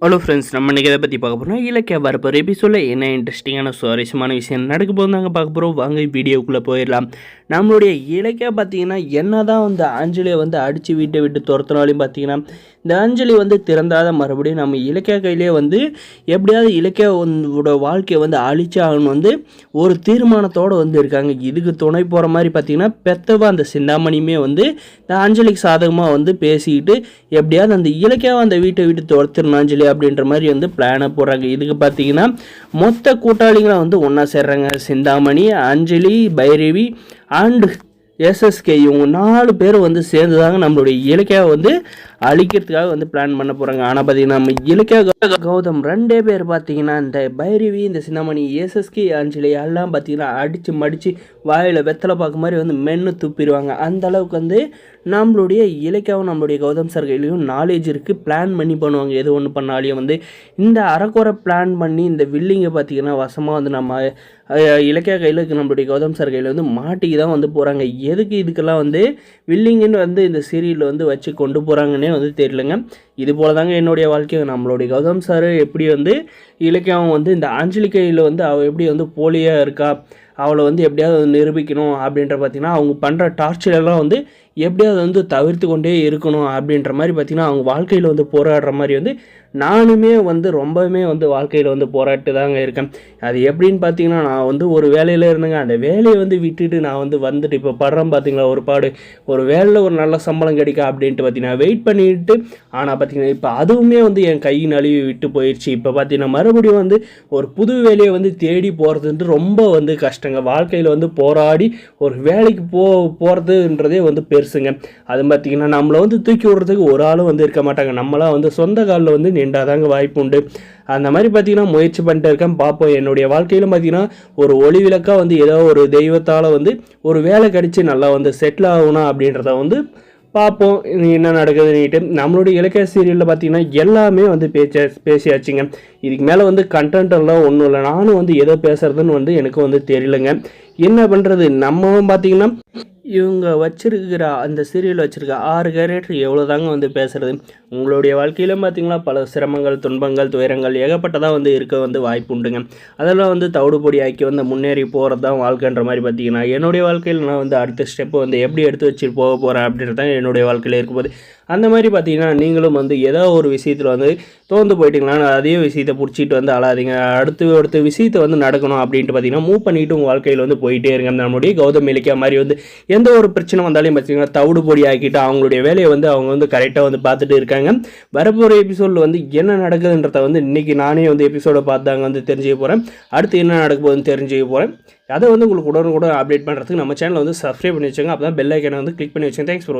Hello friends, நம்ம இன்றைக்கி எதை பற்றி பார்க்க போகிறோம், இலக்கிய வரப்போகிற எபிசோடில் என்ன இன்ட்ரெஸ்டிங்கான சுவாரஸ்யமான விஷயம் நடக்க போது நாங்கள் பார்க்க போகிறோம். வாங்க வீடியோக்குள்ளே போயிடலாம். நம்மளுடைய இலக்கியா பார்த்தீங்கன்னா என்ன தான் வந்து அஞ்சலியை வந்து அடித்து வீட்டை விட்டு துரத்தினாலையும் பார்த்தீங்கன்னா இந்த அஞ்சலி வந்து திறந்தாத மறுபடியும் நம்ம இலக்கியா கையிலே வந்து எப்படியாவது இலக்கியோட வாழ்க்கையை வந்து அழிச்சாகணும் வந்து ஒரு தீர்மானத்தோடு வந்து இருக்காங்க. இதுக்கு துணை போகிற மாதிரி பார்த்தீங்கன்னா பெத்தவா அந்த சிந்தாமணியுமே வந்து இந்த அஞ்சலிக்கு சாதகமாக வந்து பேசிக்கிட்டு எப்படியாவது அந்த இலக்கியாவை அந்த வீட்டை விட்டு துரத்திடணும் அஞ்சலி அப்படின்ற மாதிரி வந்து பிளானை போடுறாங்க. இதுக்கு பார்த்தீங்கன்னா மொத்த கூட்டாளிகளை வந்து ஒன்றா சேர்றாங்க. சிந்தாமணி, அஞ்சலி, பைரவி அண்டு எஸ்எஸ்கே இவங்க 4 பேர் வந்து சேர்ந்து தாங்க நம்மளுடைய இலக்கியாவை வந்து அழிக்கிறதுக்காக வந்து பிளான் பண்ண போகிறாங்க. ஆனால் பார்த்தீங்கன்னா நம்ம இலக்கியா கௌதம் 2 பேர் பார்த்தீங்கன்னா இந்த பைரவி, இந்த சிந்தாமணி, எஸ்எஸ்கே, அஞ்சலி எல்லாம் பார்த்தீங்கன்னா அடித்து மடித்து வாயில் வெத்தலை பார்க்க மாதிரி வந்து மென்று துப்பிடுவாங்க. அந்த அளவுக்கு வந்து நம்மளுடைய இலக்கியாவும் நம்மளுடைய கௌதம் சார் கையிலையும் நாலேஜ் இருக்குது. பிளான் பண்ணி பண்ணுவாங்க. எது ஒன்று பண்ணாலையும் வந்து இந்த அரைக்குறை பிளான் பண்ணி இந்த வில்லிங்கை பார்த்திங்கன்னா வசமாக வந்து நம்ம இலக்கியா கையில் இருக்குது, நம்மளுடைய கௌதம் சார் கையில் வந்து மாட்டிக்கு தான் வந்து போகிறாங்க. எதுக்கு இதுக்கெல்லாம் வந்து வில்லிங்குன்னு வந்து இந்த சீரியலில் வந்து வச்சு கொண்டு போகிறாங்கன்னே வந்து தெரியலங்க. இது போல தாங்க என்னுடைய வாழ்க்கை. நம்மளுடைய கௌதம் சார் எப்படி வந்து இலக்கியாவும் வந்து இந்த அஞ்சலி கையில் வந்து அவள் எப்படி வந்து போலியாக இருக்கா, அவளை வந்து எப்படியாவது நிரூபிக்கணும் அப்படின்ற பார்த்திங்கன்னா அவங்க பண்ணுற டார்ச்சரெல்லாம் வந்து எப்படியாவது வந்து தவிர்த்து கொண்டே இருக்கணும் அப்படின்ற மாதிரி பார்த்திங்கன்னா அவங்க வாழ்க்கையில் வந்து போராடுற மாதிரி வந்து நானுமே வந்து ரொம்பவுமே வந்து வாழ்க்கையில் வந்து போராட்டு தாங்க இருக்கேன். அது எப்படின்னு பார்த்தீங்கன்னா நான் வந்து ஒரு வேலையில் இருந்தேங்க. அந்த வேலையை வந்து விட்டுட்டு நான் வந்து வந்துட்டு இப்போ படுறேன் பார்த்தீங்களா ஒரு பாடு. ஒரு வேலையில் ஒரு நல்ல சம்பளம் கிடைக்கும் அப்படின்ட்டு பார்த்தீங்கன்னா வெயிட் பண்ணிட்டு, ஆனால் பார்த்தீங்கன்னா இப்போ அதுவுமே வந்து என் கை நழுவி விட்டு போயிடுச்சு. இப்போ பார்த்தீங்கன்னா மறுபடியும் வந்து ஒரு புது வேலையை வந்து தேடி போகிறதுன்ட்டு ரொம்ப வந்து கஷ்டங்க. வாழ்க்கையில் வந்து போராடி ஒரு வேலைக்கு போகிறதுன்றதே வந்து பெருசுங்க. அது பார்த்திங்கன்னா நம்மளை வந்து தூக்கி விடுறதுக்கு ஒரு ஆளும் வந்து இருக்க மாட்டாங்க. நம்மளாம் வந்து சொந்த காலில் வந்து நின்றாதாங்க வாய்ப்பு உண்டு. அந்த மாதிரி பார்த்திங்கன்னா முயற்சி பண்ணிட்டு இருக்கேன். பார்ப்போம். என்னுடைய வாழ்க்கையில் பார்த்திங்கன்னா ஒரு ஒளி விளக்காக வந்து ஏதோ ஒரு தெய்வத்தால் வந்து ஒரு வேலை கிடச்சி நல்லா வந்து செட்டில் ஆகணும் அப்படின்றத வந்து பார்ப்போம் என்ன நடக்குதுன்னுட்டு. நம்மளுடைய இலக்கிய சீரியலில் பார்த்திங்கன்னா எல்லாமே வந்து பேசியாச்சுங்க. இதுக்கு மேலே வந்து கண்டென்ட் எல்லாம் ஒன்றும் இல்லை. நானும் வந்து எதோ பேசுகிறதுன்னு வந்து எனக்கு வந்து தெரியலைங்க. என்ன பண்ணுறது, நம்ம பார்த்திங்கன்னா இவங்க வச்சிருக்கிற அந்த சீரியல் வச்சுருக்க 6 கேரக்டர் எவ்வளோ தாங்க வந்து பேசுகிறது. உங்களுடைய வாழ்க்கையிலும் பார்த்திங்கன்னா பல சிரமங்கள், துன்பங்கள், துயரங்கள் ஏகப்பட்டதாக வந்து இருக்க வந்து வாய்ப்பு உண்டுங்க. அதெல்லாம் வந்து தவிடுபொடி ஆக்கி வந்து முன்னேறி போகிறது தான் வாழ்க்கைன்ற மாதிரி பார்த்திங்கன்னா என்னுடைய வாழ்க்கையில் நான் வந்து அடுத்த ஸ்டெப்பு வந்து எப்படி எடுத்து வச்சுட்டு போக போகிறேன் அப்படின்றது தான் என்னுடைய வாழ்க்கையில் இருக்கும்போது. அந்த மாதிரி பார்த்திங்கன்னா நீங்களும் வந்து ஏதோ ஒரு விஷயத்தில் வந்து தோந்து போயிட்டீங்களா, அதே விஷயத்தை பிடிச்சிட்டு வந்து அழாதீங்க. அடுத்த விஷயத்தை வந்து நடக்கணும் அப்படின்ட்டு பார்த்திங்கன்னா மூவ் பண்ணிவிட்டு உங்கள் வாழ்க்கையில் வந்து போயிட்டே இருங்க. நம்மளுடைய கௌதம் இலக்கியா மாதிரி வந்து எந்த ஒரு பிரச்சனை வந்தாலும் பார்த்திங்கன்னா தவிடு பொடி ஆக்கிட்டு அவங்களுடைய வேலையை வந்து அவங்க வந்து கரெக்டாக வந்து பார்த்துட்டு இருக்காங்க. வரப்போகிற எபிசோடில் வந்து என்ன நடக்குதுன்றத வந்து இன்றைக்கி நானே வந்து எபிசோடை பார்த்தாங்க வந்து தெரிஞ்சுக்க போகிறேன். அடுத்து என்ன நடக்க போகுதுன்னு தெரிஞ்சுக்க போகிறேன். அதை வந்து உங்களுக்கு உடனுக்குடன் அப்டேட் பண்ணுறதுக்கு நம்ம சேனலை வந்து சப்ஸ்கிரைப் பண்ணி வச்சுங்க. அப்போ தான் பெல் ஐக்கானை வந்து கிளிக் பண்ணி வச்சுங்க. Thanks for